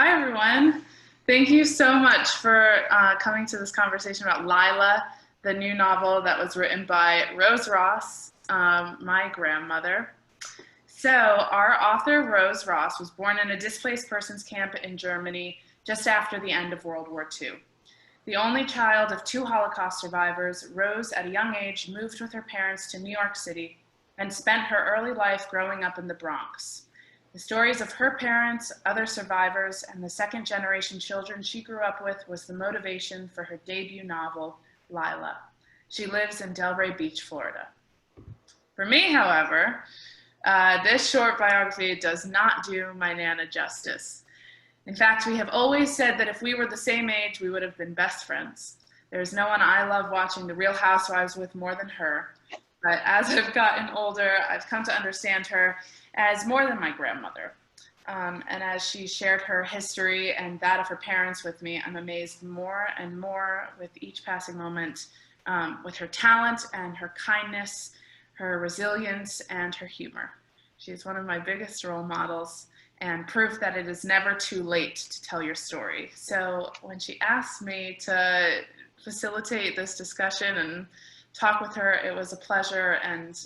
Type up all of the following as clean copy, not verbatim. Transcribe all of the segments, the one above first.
Hi, everyone. Thank you so much for coming to this conversation about Lila, the new novel that was written by Rose Ross, my grandmother. So our author, Rose Ross, was born in a displaced persons camp in Germany just after the end of World War II. The only child of two Holocaust survivors, Rose, at a young age, moved with her parents to New York City and spent her early life growing up in the Bronx. The stories of her parents, other survivors, and the second-generation children she grew up with was the motivation for her debut novel, Lila. She lives in Delray Beach, Florida. For me, however, this short biography does not do my Nana justice. In fact, we have always said that if we were the same age, we would have been best friends. There's no one I love watching The Real Housewives with more than her. But as I've gotten older, I've come to understand her as more than my grandmother. And as she shared her history and that of her parents with me, I'm amazed more and more with each passing moment with her talent and her kindness, her resilience, and her humor. She is one of my biggest role models and proof that it is never too late to tell your story. So when she asked me to facilitate this discussion and talk with her, it was a pleasure. And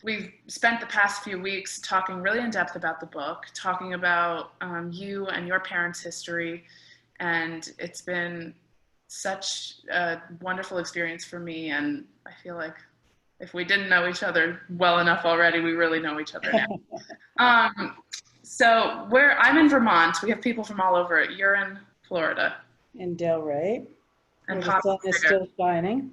we've spent the past few weeks talking really in depth about the book, talking about you and your parents' history. And it's been such a wonderful experience for me. And I feel like if we didn't know each other well enough already, we really know each other now. So I'm in Vermont. We have people from all over. You're in Florida. In Delray. And the sun is still shining.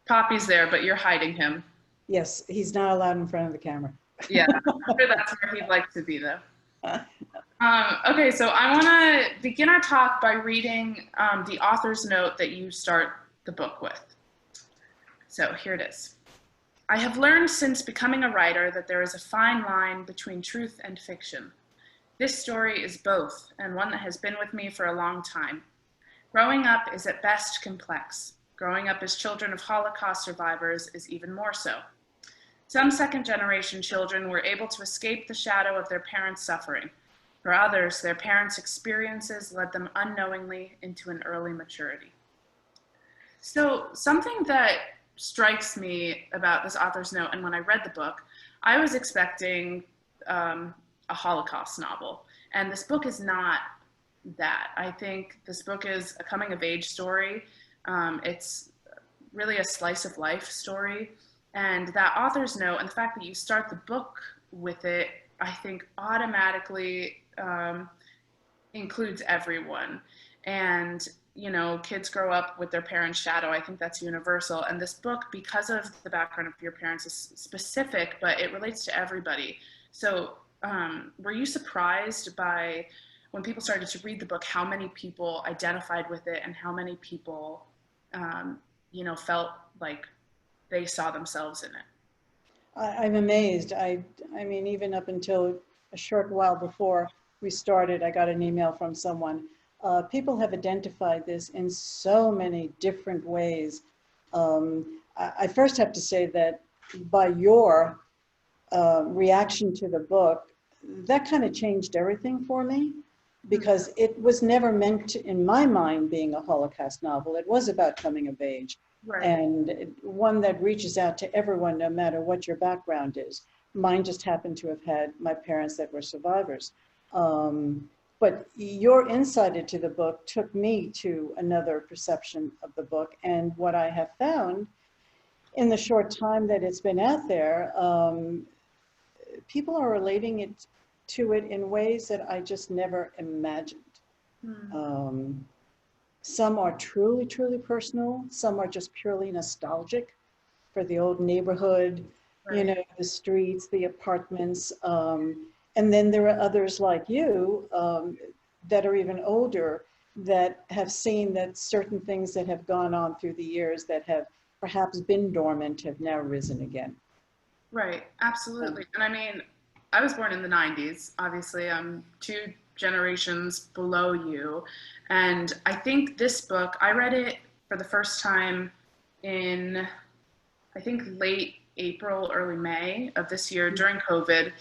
Poppy's there, but you're hiding him. Yes, he's not allowed in front of the camera. Yeah, I'm sure that's where he'd like to be, though. Okay, so I want to begin our talk by reading the author's note that you start the book with. So here it is. I have learned since becoming a writer that there is a fine line between truth and fiction. This story is both, and one that has been with me for a long time. Growing up is at best complex. Growing up as children of Holocaust survivors is even more so. Some second-generation children were able to escape the shadow of their parents' suffering. For others, their parents' experiences led them unknowingly into an early maturity. So something that strikes me about this author's note, and when I read the book, I was expecting a Holocaust novel. And this book is not that. I think this book is a coming-of-age story. It's really a slice of life story. And that author's note and the fact that you start the book with it, I think automatically includes everyone. And, you know, kids grow up with their parents' shadow. I think that's universal. And this book, because of the background of your parents, is specific, but it relates to everybody. So were you surprised by, when people started to read the book, how many people identified with it and how many people, you know, felt like they saw themselves in it? I'm amazed. I mean, even up until a short while before we started, I got an email from someone. People have identified this in so many different ways. I first have to say that by your reaction to the book, that kind of changed everything for me, because it was never meant to, in my mind, being a Holocaust novel. It was about coming of age. Right. And one that reaches out to everyone, no matter what your background is. Mine just happened to have had my parents that were survivors. But your insight into the book took me to another perception of the book. And what I have found in the short time that it's been out there, people are relating it to it in ways that I just never imagined. Some are truly, truly personal. Some are just purely nostalgic for the old neighborhood, right. You know, the streets, the apartments. And then there are others like you that are even older that have seen that certain things that have gone on through the years that have perhaps been dormant have now risen again. Right, absolutely. And I mean, I was born in the 90s. Obviously, I'm 2 generations below you. And I think this book, I read it for the first time in, I think, late April, early May of this year during COVID.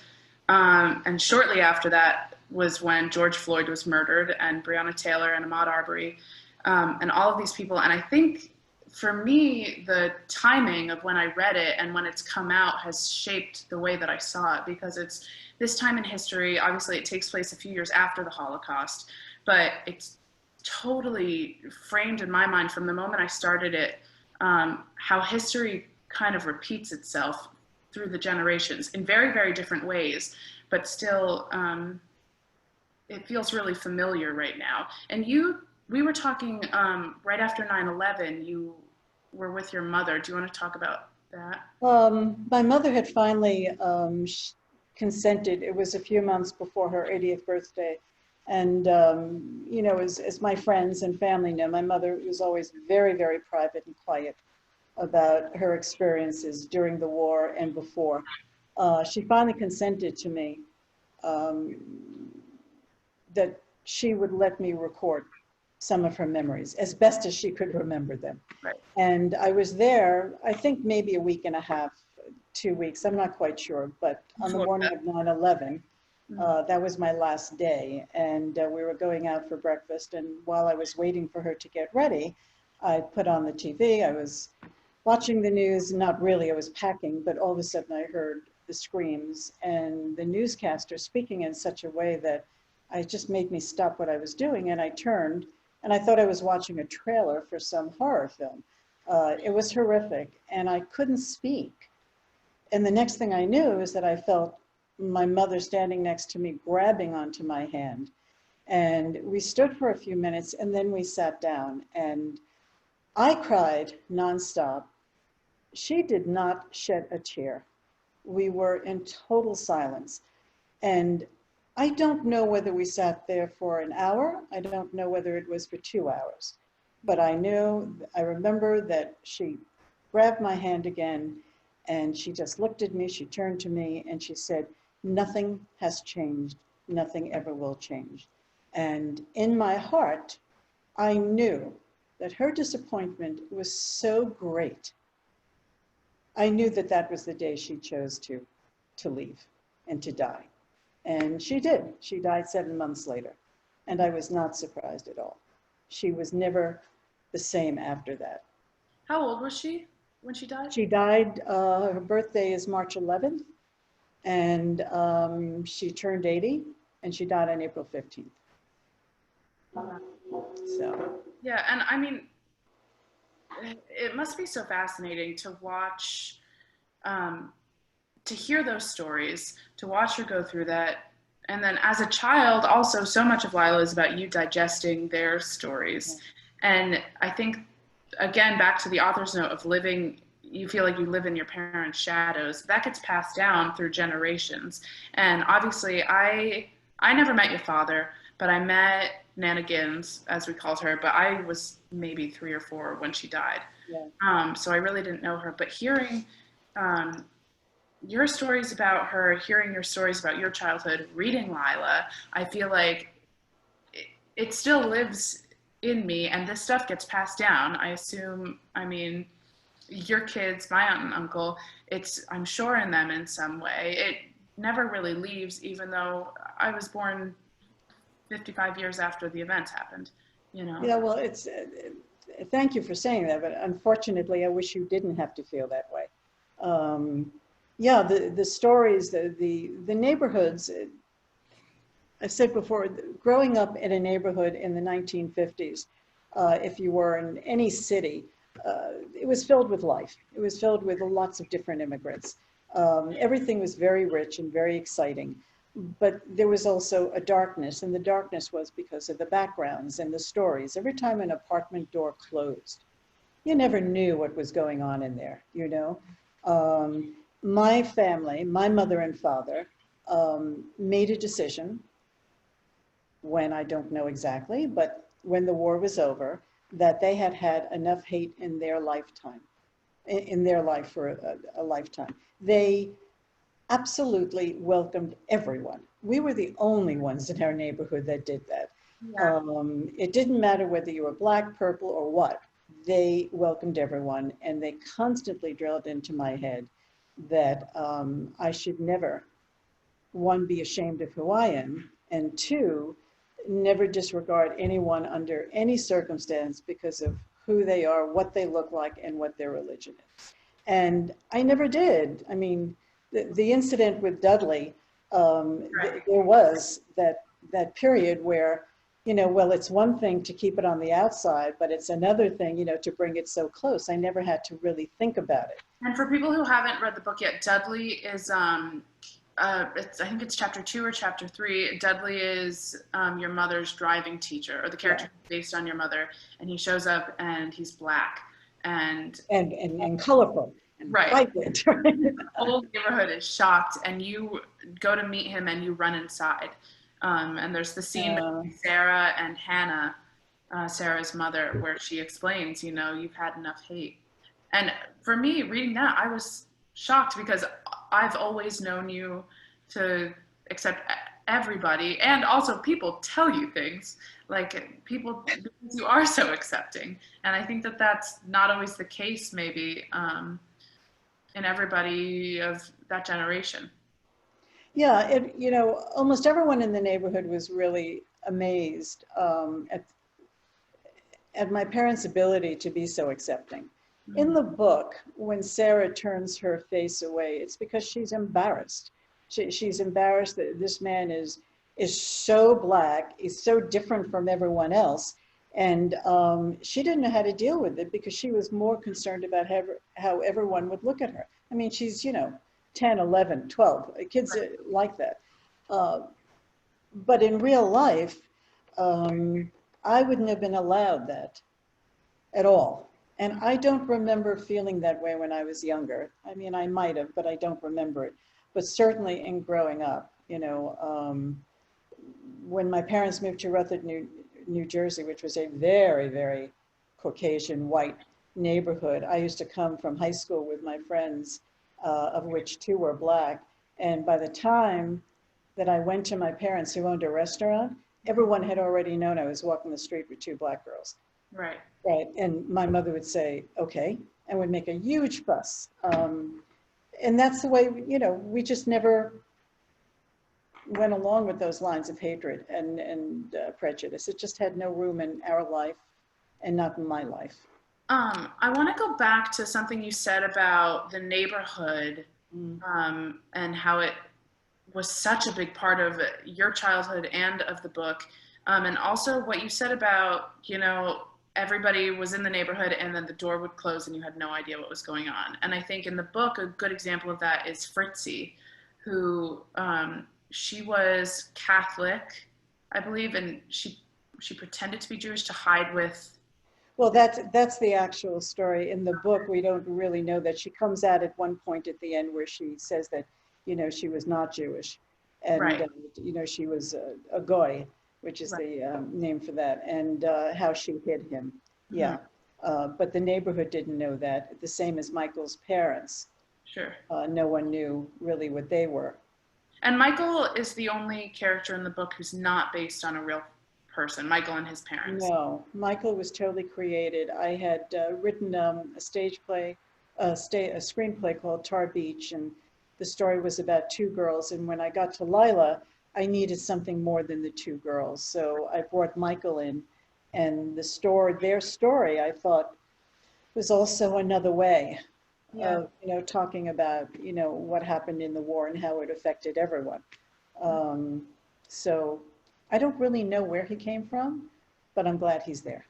And shortly after that, was when George Floyd was murdered, and Breonna Taylor and Ahmaud Arbery, and all of these people. And I think for me, the timing of when I read it and when it's come out has shaped the way that I saw it, because it's this time in history. Obviously, it takes place a few years after the Holocaust, but it's totally framed in my mind from the moment I started it, how history kind of repeats itself through the generations in very, very different ways, but still it feels really familiar right now. And we were talking right after 9/11, you were with your mother. Do you want to talk about that? My mother had finally consented. It was a few months before her 80th birthday. And, you know, as my friends and family know, my mother was always very, very private and quiet about her experiences during the war and before. She finally consented to me that she would let me record some of her memories as best as she could remember them. Right. And I was there, I think maybe a week and a half, 2 weeks, I'm not quite sure, but on the morning of 9/11, that was my last day, and we were going out for breakfast, and while I was waiting for her to get ready, I put on the TV. I was watching the news, not really, I was packing, but all of a sudden I heard the screams and the newscaster speaking in such a way that it just made me stop what I was doing, and I turned, and I thought I was watching a trailer for some horror film. It was horrific, and I couldn't speak. And the next thing I knew is that I felt my mother standing next to me, grabbing onto my hand. And we stood for a few minutes, and then we sat down, and I cried nonstop. She did not shed a tear. We were in total silence. And I don't know whether we sat there for an hour. I don't know whether it was for 2 hours. But I remember that she grabbed my hand again, and she just looked at me, she turned to me, and she said, "Nothing has changed. Nothing ever will change." And in my heart, I knew that her disappointment was so great. I knew that that was the day she chose to leave and to die. And she did. She died 7 months later. And I was not surprised at all. She was never the same after that. How old was she when she died? She died, her birthday is March 11th, and she turned 80, and she died on April 15th. So. Yeah, and I mean, it must be so fascinating to watch, to hear those stories, to watch her go through that. And then as a child, also, so much of Lila is about you digesting their stories. Yeah. And I think, again, back to the author's note of living, you feel like you live in your parents' shadows. That gets passed down through generations. And obviously, I never met your father, but I met Nana Gins, as we called her, but I was maybe 3 or 4 when she died. Yeah. So I really didn't know her. But hearing your stories about her, hearing your stories about your childhood, reading Lila, I feel like it still lives in me, and this stuff gets passed down. I assume, I mean, your kids, my aunt and uncle, I'm sure in them in some way. It never really leaves, even though I was born 55 years after the events happened, you know? Yeah, well, thank you for saying that, but unfortunately, I wish you didn't have to feel that way. Yeah, the stories, the neighborhoods, I said before, growing up in a neighborhood in the 1950s, if you were in any city, it was filled with life. It was filled with lots of different immigrants. Everything was very rich and very exciting, but there was also a darkness, and the darkness was because of the backgrounds and the stories. Every time an apartment door closed, you never knew what was going on in there, you know? My family, my mother and father, made a decision when, I don't know exactly, but when the war was over, that they had had enough hate in their lifetime, in their life for a lifetime. They absolutely welcomed everyone. We were the only ones in our neighborhood that did that. Yeah. It didn't matter whether you were black, purple, or what. They welcomed everyone, and they constantly drilled into my head that I should never, one, be ashamed of who I am, And two, never disregard anyone under any circumstance because of who they are, what they look like, and what their religion is. And I never did. I mean, the incident with Dudley, there was that period where, you know, well, it's one thing to keep it on the outside, but it's another thing, you know, to bring it so close. I never had to really think about it. And for people who haven't read the book yet, Dudley is, I think it's chapter 2 or chapter 3. Dudley is your mother's driving teacher, or the character based on your mother, and he shows up and he's black and colorful. And vibrant. The whole neighborhood is shocked, and you go to meet him and you run inside. And there's the scene between Sarah and Hannah, Sarah's mother, where she explains, you know, you've had enough hate. And for me, reading that, I was shocked because I've always known you to accept everybody, and also people tell you things, like people, because you are so accepting. And I think that that's not always the case, maybe, in everybody of that generation. Yeah, you know, almost everyone in the neighborhood was really amazed at my parents' ability to be so accepting. Mm-hmm. In the book, when Sarah turns her face away, it's because she's embarrassed. She's embarrassed that this man is so black, is so different from everyone else. And she didn't know how to deal with it because she was more concerned about how everyone would look at her. I mean, she's, you know, 10, 11, 12, kids like that. But in real life, I wouldn't have been allowed that at all. And I don't remember feeling that way when I was younger. I mean, I might have, but I don't remember it. But certainly in growing up, you know, when my parents moved to Rutherford, New Jersey, which was a very, very Caucasian white neighborhood, I used to come from high school with my friends, of which 2 were black. And by the time that I went to my parents, who owned a restaurant, everyone had already known I was walking the street with 2 black girls. Right. Right. And my mother would say, okay, and would make a huge fuss. And that's the way, you know, we just never went along with those lines of hatred and prejudice. It just had no room in our life and not in my life. I want to go back to something you said about the neighborhood, and how it was such a big part of your childhood and of the book. And also what you said about, you know, everybody was in the neighborhood and then the door would close and you had no idea what was going on. And I think in the book, a good example of that is Fritzy, who, she was Catholic, I believe, and she pretended to be Jewish to hide with. Well, that's the actual story. In the book, we don't really know that. She comes out at one point at the end where she says that, you know, she was not Jewish, and you know, she was a goy, which is the name for that, and how she hid him. Yeah, but the neighborhood didn't know that. The same as Michael's parents. Sure. No one knew really what they were. And Michael is the only character in the book who's not based on a real person, Michael and his parents. No, Michael was totally created. I had written a stage play, a screenplay called Delray Beach, and the story was about 2 girls. And when I got to Lila, I needed something more than the 2 girls. So I brought Michael in, and their story, I thought, was also another way of, you know, talking about, you know, what happened in the war and how it affected everyone. So I don't really know where he came from, but I'm glad he's there.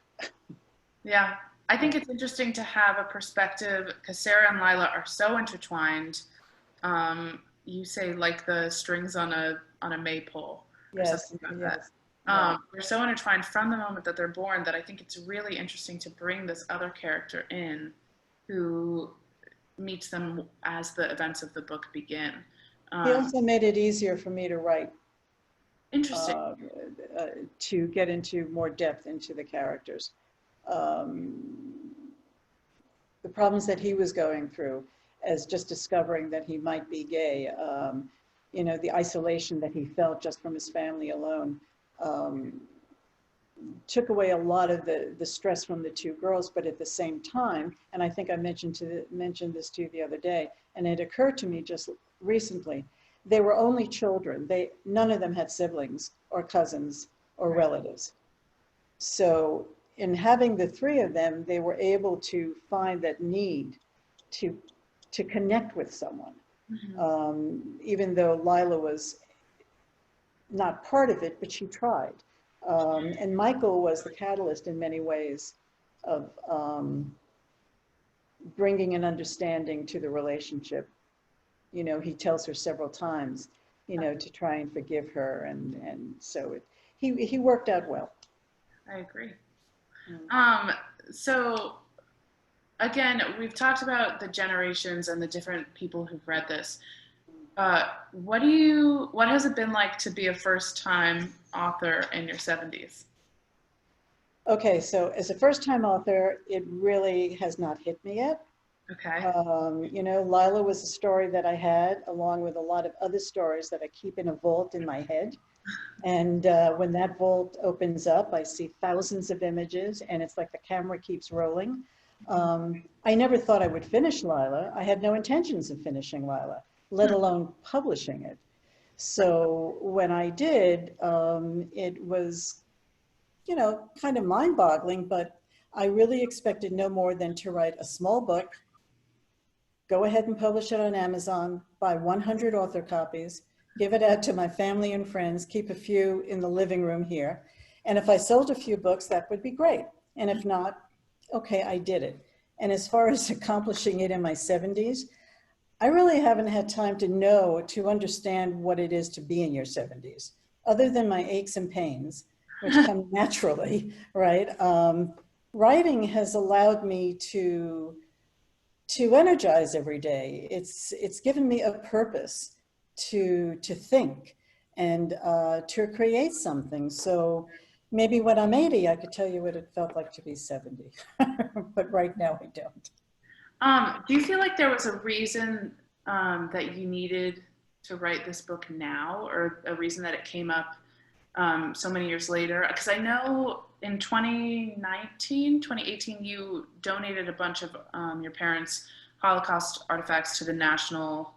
Yeah, I think it's interesting to have a perspective, because Sarah and Lila are so intertwined. You say like the strings on a maypole or something like that. They're so intertwined from the moment that they're born that I think it's really interesting to bring this other character in who meets them as the events of the book begin. He also made it easier for me to write. Interesting. To get into more depth into the characters. The problems that he was going through as just discovering that he might be gay, you know, the isolation that he felt just from his family alone, took away a lot of the stress from the 2 girls, but at the same time, and I think I mentioned this to you the other day, and it occurred to me just recently, they were only children. None of them had siblings. or cousins or relatives. So in having the three of them, they were able to find that need to connect with someone. Even though Lila was not part of it, but she tried. And Michael was the catalyst in many ways of bringing an understanding to the relationship. You know, he tells her several times, you know, to try and forgive her. And so he worked out well. I agree. So again, we've talked about the generations and the different people who've read this. What has it been like to be a first-time author in your 70s? Okay, so as a first-time author, it really has not hit me yet. Okay. You know, Lila was a story that I had, along with a lot of other stories that I keep in a vault in my head. And when that vault opens up, I see thousands of images, and it's like the camera keeps rolling. I never thought I would finish Lila. I had no intentions of finishing Lila, let alone publishing it. So when I did, it was, you know, kind of mind-boggling, but I really expected no more than to write a small book, go ahead and publish it on Amazon, buy 100 author copies, give it out to my family and friends, keep a few in the living room here. And if I sold a few books, that would be great. And if not, okay, I did it. And as far as accomplishing it in my 70s, I really haven't had time to understand what it is to be in your 70s, other than my aches and pains, which come naturally, right? Writing has allowed me to energize every day. It's given me a purpose to think and to create something. So maybe when I'm 80, I could tell you what it felt like to be 70, but right now I don't. Do you feel like there was a reason that you needed to write this book now, or a reason that it came up so many years later? Because I know in 2018, you donated a bunch of your parents' Holocaust artifacts to the National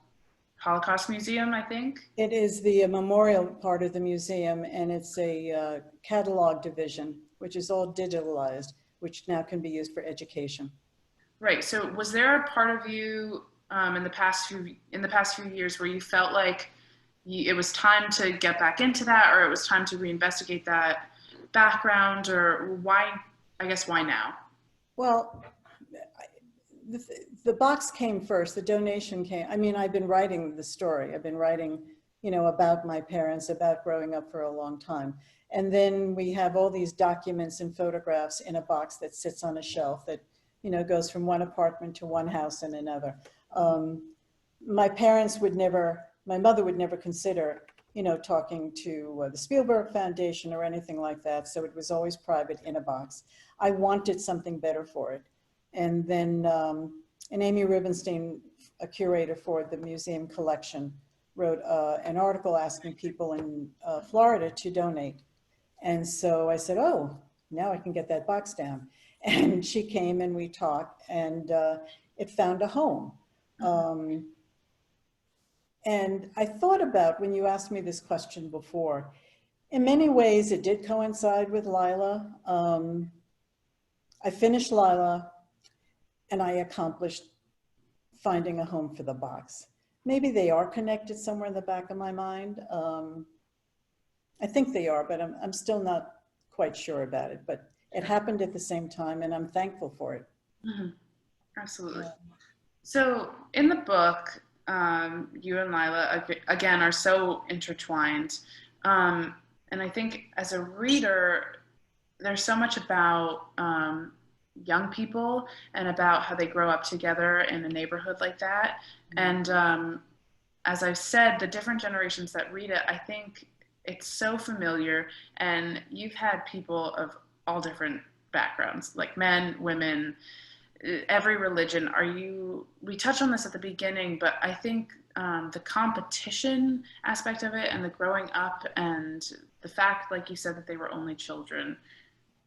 Holocaust Museum, I think. It is the memorial part of the museum, and it's a catalog division, which is all digitalized, which now can be used for education. Right. So was there a part of you in the past few years where you felt like it was time to get back into that, or it was time to reinvestigate that background, or why now? Well, the box came first, the donation came. I mean, I've been writing the story. I've been writing, you know, about my parents, about growing up for a long time. And then we have all these documents and photographs in a box that sits on a shelf that, you know, goes from one apartment to one house and another. My mother would never consider, you know, talking to the Spielberg Foundation or anything like that. So it was always private in a box. I wanted something better for it. And then and Amy Rubenstein, a curator for the museum collection, wrote an article asking people in Florida to donate. And so I said, oh, now I can get that box down. And she came and we talked, and it found a home. And I thought about, when you asked me this question before, in many ways it did coincide with Lila. I finished Lila, and I accomplished finding a home for the box. Maybe they are connected somewhere in the back of my mind. I think they are, but I'm still not quite sure about it. But it happened at the same time, and I'm thankful for it. Mm-hmm. Absolutely. So in the book, you and Lila, again, are so intertwined. And I think as a reader, there's so much about young people and about how they grow up together in a neighborhood like that. And as I've said, the different generations that read it, I think it's so familiar. And you've had people of all different backgrounds, like men, women, every religion. We touched on this at the beginning, but I think the competition aspect of it and the growing up and the fact, like you said, that they were only children,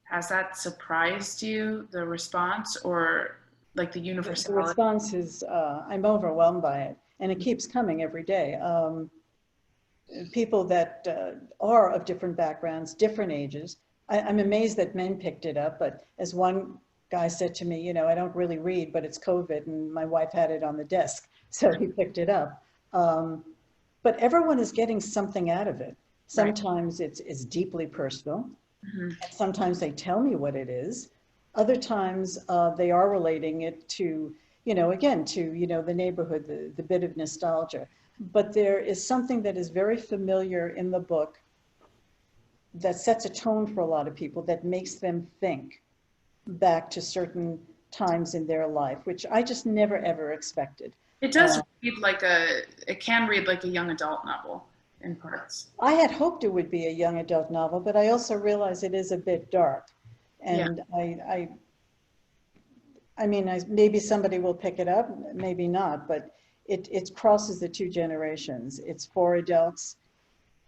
has that surprised you, the response, or like the universality? The response is, I'm overwhelmed by it, and it keeps coming every day. people that are of different backgrounds, different ages. I'm amazed that men picked it up, but as one guy said to me, you know, I don't really read, but it's COVID and my wife had it on the desk, so he picked it up. But everyone is getting something out of it. Sometimes it's deeply personal, and sometimes they tell me what it is. Other times they are relating it to, you know, again, to, you know, the neighborhood, the bit of nostalgia. But there is something that is very familiar in the book that sets a tone for a lot of people, that makes them think back to certain times in their life, which I just never ever expected. It does read like it can read like a young adult novel in parts. I had hoped it would be a young adult novel, but I also realize it is a bit dark. And yeah. I mean, maybe somebody will pick it up, maybe not, but it crosses the two generations. It's for adults.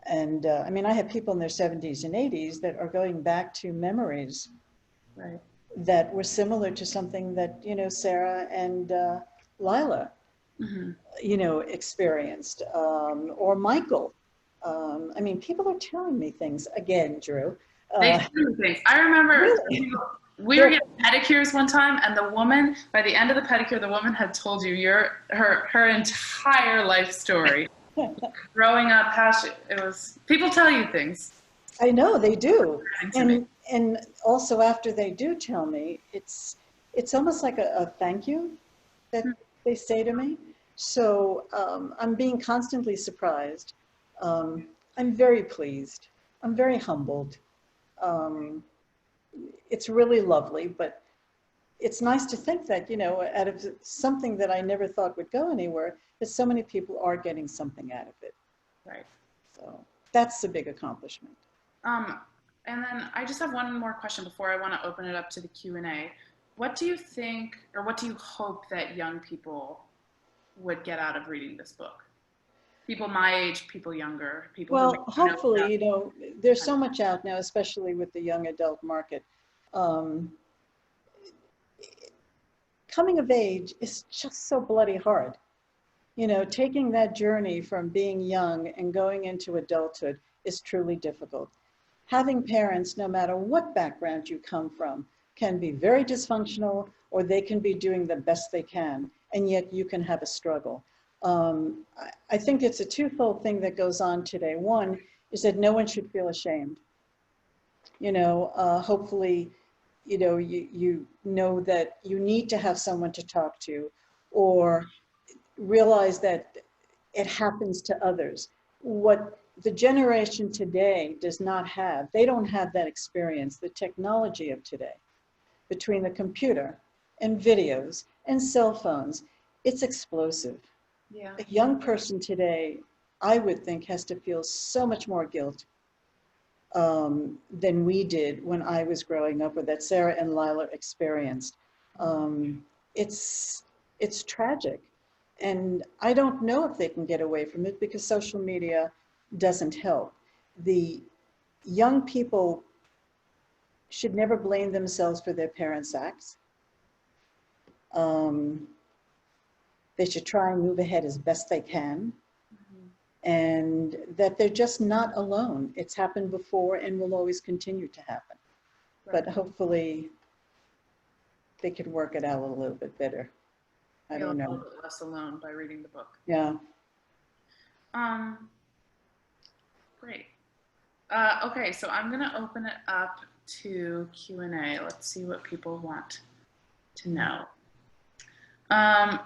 And I mean, I have people in their 70s and 80s that are going back to memories that were similar to something that, you know, Sarah and Lila, you know, experienced, or Michael. I mean, people are telling me things again, Drew. They tell me things. I remember really? We were getting pedicures one time, and the woman, by the end of the pedicure, the woman had told you her entire life story. Growing up, it was, people tell you things. I know they do. And also after they do tell me, it's almost like a thank you that they say to me. So I'm being constantly surprised. I'm very pleased. I'm very humbled. It's really lovely, but it's nice to think that, you know, out of something that I never thought would go anywhere, that so many people are getting something out of it. Right. So that's a big accomplishment. And then I just have one more question before I want to open it up to the Q&A. What do you think, or what do you hope that young people would get out of reading this book? People my age, people younger, people. Well, hopefully, you know, there's so much out now, especially with the young adult market. Coming of age is just so bloody hard. You know, taking that journey from being young and going into adulthood is truly difficult. Having parents, no matter what background you come from, can be very dysfunctional, or they can be doing the best they can, and yet you can have a struggle. I think it's a twofold thing that goes on today. One is that no one should feel ashamed. You know, hopefully, you know that you need to have someone to talk to, or realize that it happens to others. What the generation today does not have, they don't have that experience, the technology of today, between the computer and videos and cell phones, it's explosive. Yeah. A young person today, I would think, has to feel so much more guilt than we did when I was growing up, or that Sarah and Lila experienced. It's tragic. And I don't know if they can get away from it, because social media doesn't help. The young people should never blame themselves for their parents' acts. They should try and move ahead as best they can. And that they're just not alone. It's happened before and will always continue to happen. Right. But hopefully they could work it out a little bit better. I don't know. A little bit less alone by reading the book. Yeah. Great. Okay, so I'm going to open it up to Q&A. Let's see what people want to know.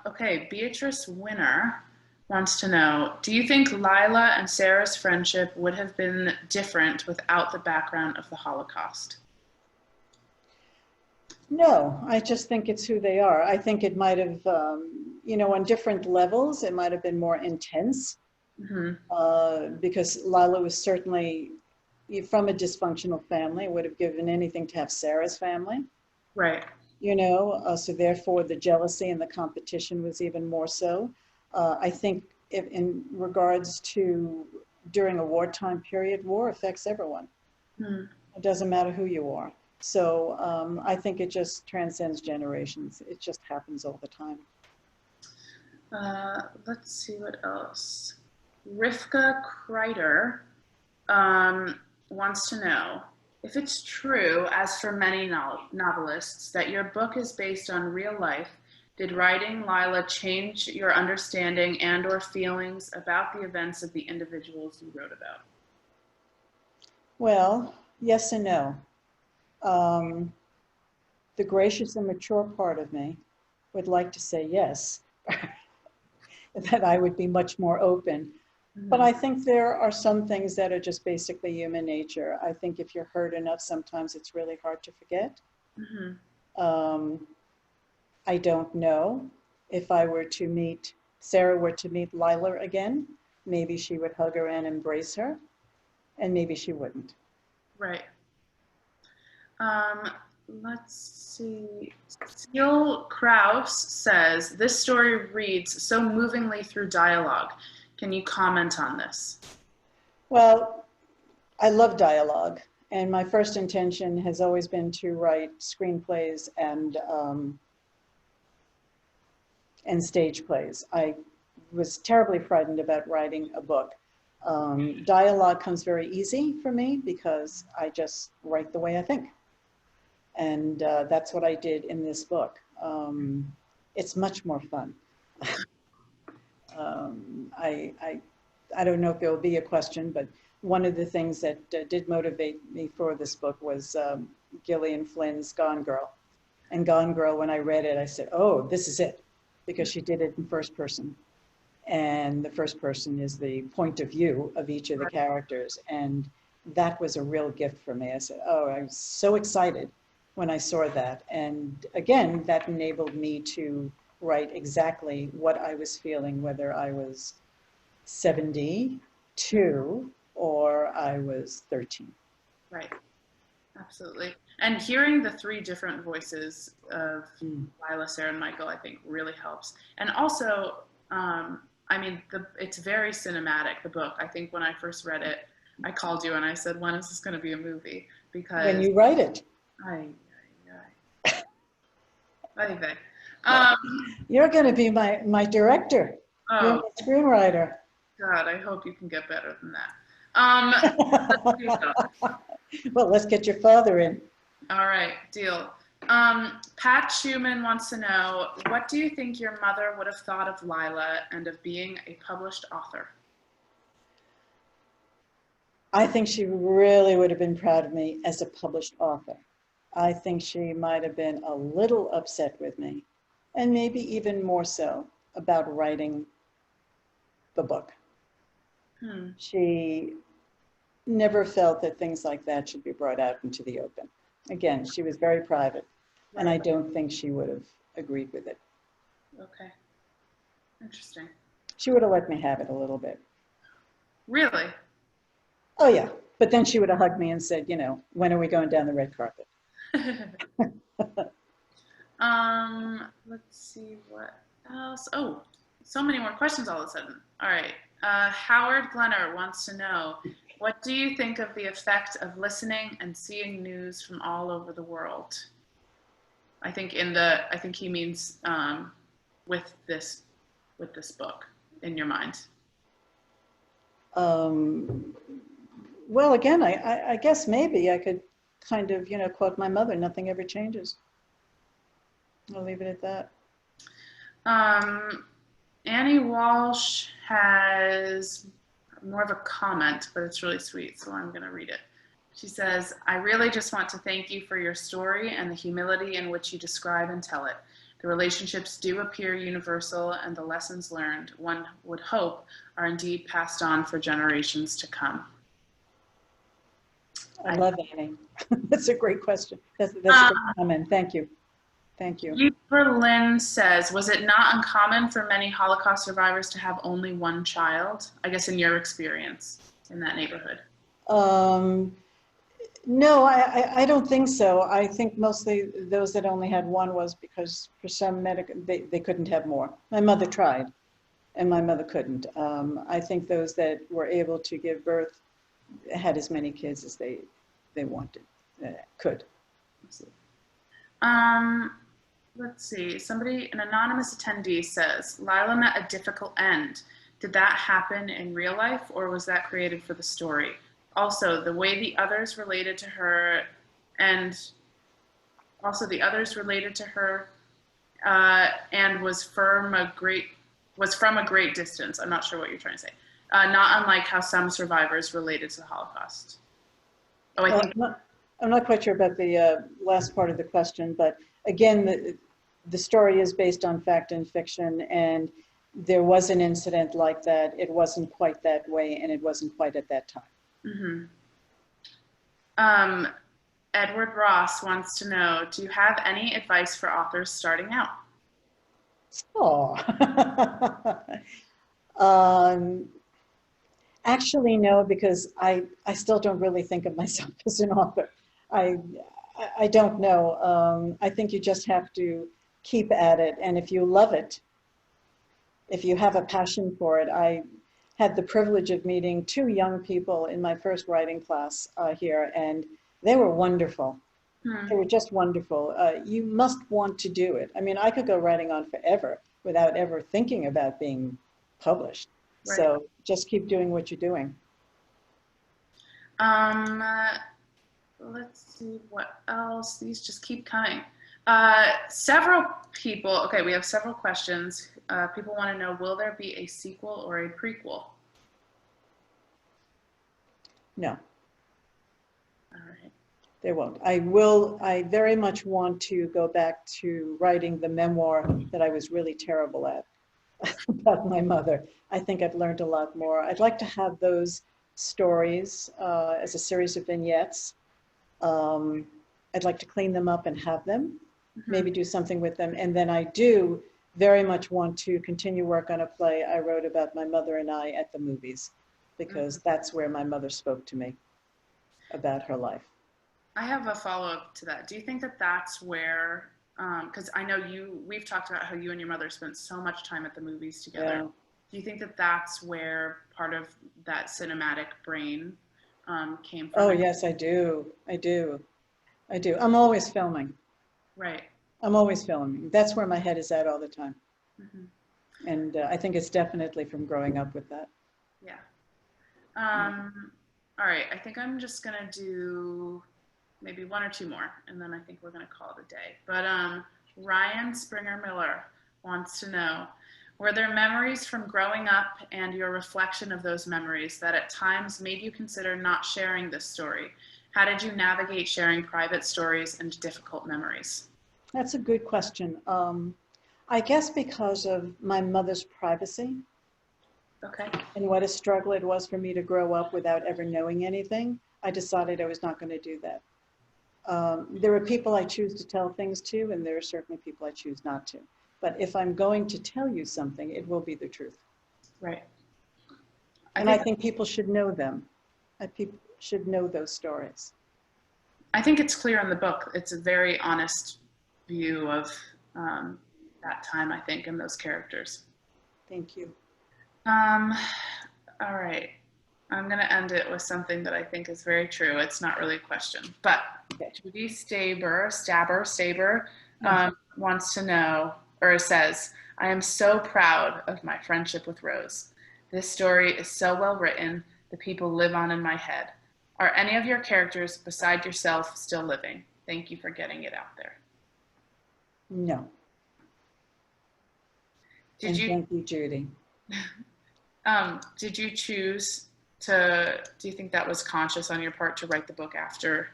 Okay, Beatrice Winner wants to know, do you think Lila and Sarah's friendship would have been different without the background of the Holocaust? No, I just think it's who they are. I think it might have, you know, on different levels, it might have been more intense, because Lila was certainly from a dysfunctional family, would have given anything to have Sarah's family. Right. You know, so therefore the jealousy and the competition was even more so. I think if in regards to during a wartime period, war affects everyone. It doesn't matter who you are. So I think it just transcends generations. It just happens all the time. Let's see what else. Rivka Kreider wants to know if it's true, as for many novelists, that your book is based on real life. Did writing Lila change your understanding and or feelings about the events of the individuals you wrote about? Well, yes and no. The gracious and mature part of me would like to say yes, that I would be much more open. But I think there are some things that are just basically human nature. I think if you're hurt enough, sometimes it's really hard to forget. I don't know if Sarah were to meet Lila again, maybe she would hug her and embrace her, and maybe she wouldn't. Right. Let's see. Steele Krause says, this story reads so movingly through dialogue. Can you comment on this? Well, I love dialogue, and my first intention has always been to write screenplays and stage plays. I was terribly frightened about writing a book. Dialogue comes very easy for me because I just write the way I think. And that's what I did in this book. It's much more fun. I don't know if there will be a question, but one of the things that did motivate me for this book was Gillian Flynn's Gone Girl. And Gone Girl, when I read it, I said, oh, this is it, because she did it in first person. And the first person is the point of view of each of the characters. And that was a real gift for me. I said, oh, I was so excited when I saw that. And again, that enabled me to write exactly what I was feeling, whether I was 72 or I was 13. Right, absolutely. And hearing the three different voices of Lila, Sarah, and Michael, I think really helps. And also, I mean, it's very cinematic, the book. I think when I first read it, I called you and I said, when is this going to be a movie? Because when you write it. You're going to be my director. Oh, you're my screenwriter. God, I hope you can get better than that. Well, let's get your father in. All right, deal. Pat Schumann wants to know, what do you think your mother would have thought of Lila and of being a published author? I think she really would have been proud of me as a published author. I think she might have been a little upset with me, and maybe even more so about writing the book. She never felt that things like that should be brought out into the open. Again, she was very private, and I don't think she would have agreed with it. Okay, interesting. She would have let me have it a little bit. Really? Oh yeah, but then she would have hugged me and said, you know, when are we going down the red carpet? Let's see what else. Oh, so many more questions all of a sudden. All right. Howard Glenner wants to know, what do you think of the effect of listening and seeing news from all over the world? I think he means with this book in your mind. Well, again, I guess maybe I could kind of, you know, quote my mother, nothing ever changes. I'll leave it at that. Annie Walsh has more of a comment, but it's really sweet, so I'm going to read it. She says, I really just want to thank you for your story and the humility in which you describe and tell it. The relationships do appear universal, and the lessons learned, one would hope, are indeed passed on for generations to come. I love Annie. That's a great question. That's a great comment. Thank you. Thank you. Eve Berlin says, was it not uncommon for many Holocaust survivors to have only one child? I guess in your experience in that neighborhood. No, I don't think so. I think mostly those that only had one was because for some medical, they couldn't have more. My mother tried, and my mother couldn't. I think those that were able to give birth had as many kids as they wanted, could. Let's see, an anonymous attendee says, Lila met a difficult end. Did that happen in real life, or was that created for the story? Also, the way the others related to her, and also the others related to her, and was from a great distance. I'm not sure what you're trying to say. Not unlike how some survivors related to the Holocaust. Oh, I think. I'm not quite sure about the last part of the question, but again, the story is based on fact and fiction, and there was an incident like that. It wasn't quite that way, and it wasn't quite at that time. Mm-hmm. Edward Ross wants to know, do you have any advice for authors starting out? Oh, actually, no, because I still don't really think of myself as an author. I don't know. I think you just have to keep at it. And if you love it, if you have a passion for it, I had the privilege of meeting 2 young people in my first writing class here, and they were wonderful. They were just wonderful. You must want to do it. I mean, I could go writing on forever without ever thinking about being published. Right. So just keep doing what you're doing. Let's see what else. These just keep coming. Several people, okay, we have several questions. People want to know, will there be a sequel or a prequel? No. All right. There won't. I very much want to go back to writing the memoir that I was really terrible at about my mother. I think I've learned a lot more. I'd like to have those stories as a series of vignettes. I'd like to clean them up and have them, maybe do something with them. And then I do very much want to continue work on a play I wrote about my mother and I at the movies, because that's where my mother spoke to me about her life. I have a follow-up to that. Do you think that that's where, because I know we've talked about how you and your mother spent so much time at the movies together. Yeah. Do you think that that's where part of that cinematic brain came from? Oh, yes, I do. I'm always filming. Right. I'm always filming. That's where my head is at all the time. And I think it's definitely from growing up with that. Yeah. All right, I think I'm just gonna do maybe 1 or 2 more, and then I think we're gonna call it a day. But Ryan Springer Miller wants to know, were there memories from growing up and your reflection of those memories that at times made you consider not sharing this story? How did you navigate sharing private stories and difficult memories? That's a good question. I guess because of my mother's privacy. Okay. And what a struggle it was for me to grow up without ever knowing anything, I decided I was not going to do that. There are people I choose to tell things to, and there are certainly people I choose not to. But if I'm going to tell you something, it will be the truth. Right. I think people should know them. People should know those stories. I think it's clear in the book. It's a very honest view of that time, I think, and those characters. Thank you. All right. I'm going to end it with something that I think is very true. It's not really a question, but Judy Staber wants to know, or says, I am so proud of my friendship with Rose. This story is so well written. The people live on in my head. Are any of your characters beside yourself still living? Thank you for getting it out there. No. Thank you, Judy. Did you choose to, do you think that was conscious on your part to write the book after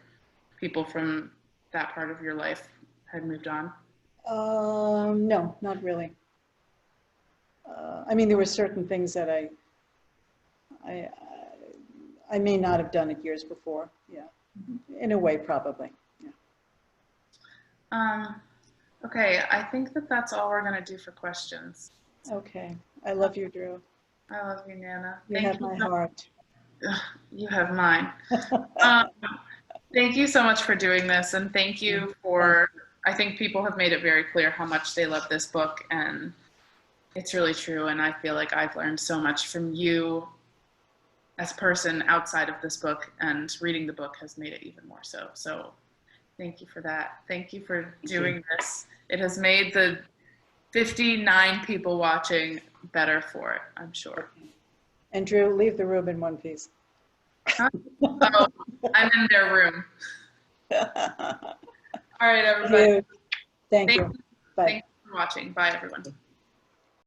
people from that part of your life had moved on? No, not really. I mean, there were certain things that I may not have done it years before. Yeah, in a way, probably. Yeah. Okay, I think that's all we're gonna do for questions. Okay, I love you, Drew. I love you, Nana. You have my heart. You have mine. Thank you so much for doing this, and thank you for, I think people have made it very clear how much they love this book, and it's really true, and I feel like I've learned so much from you as a person outside of this book, and reading the book has made it even more so. So thank you for that. Thank you for doing this. It has made the 59 people watching better for it, I'm sure. And Drew, leave the room in one piece. Huh? Oh, I'm in their room. All right, everybody. Thank you. Bye. Thanks for watching. Bye, everyone.